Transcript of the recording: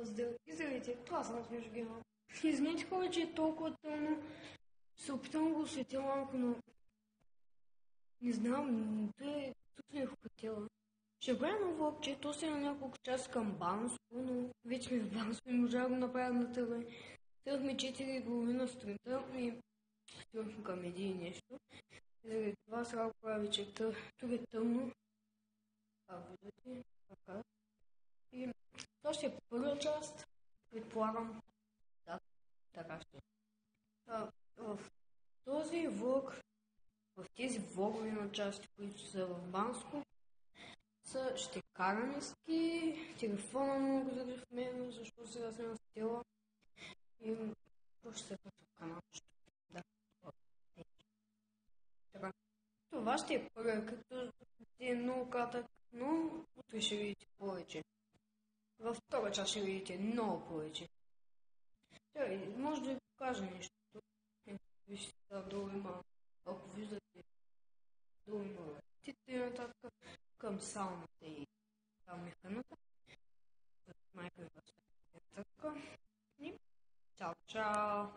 Здравейте, това съм Смеш Гена. Извинете хора, че е толкова тъмно. Се опитам го осветя малко, но не знам, тук не е хотела. Ще правя на влог, че то си на няколко часа към Банско, но вече ми в Банско не можа да го направя на тъмно. Седахме 4:30 сутринта и стигнахме към 1 и нещо. И заради това сега го правя вечерта. Тук е тъмно. Виждате, така. И това ще е първа част. Предполагам, да, така ще. В този влог, в тези влогови на части, които са в Банско, ще караме ски, телефона много заради в мен, защото сега сме на стела и ще се пътя в канал. Да. Така. Това ще е първа, като е много кратък, но утре ще видите повече. Във втора част ще видите много повече. Може да ви покажа нещо. Вижте, там долу има, ако виждате, долу има птици и нататък към сауната и там механата. Майка ви възпитава. И чао, чао!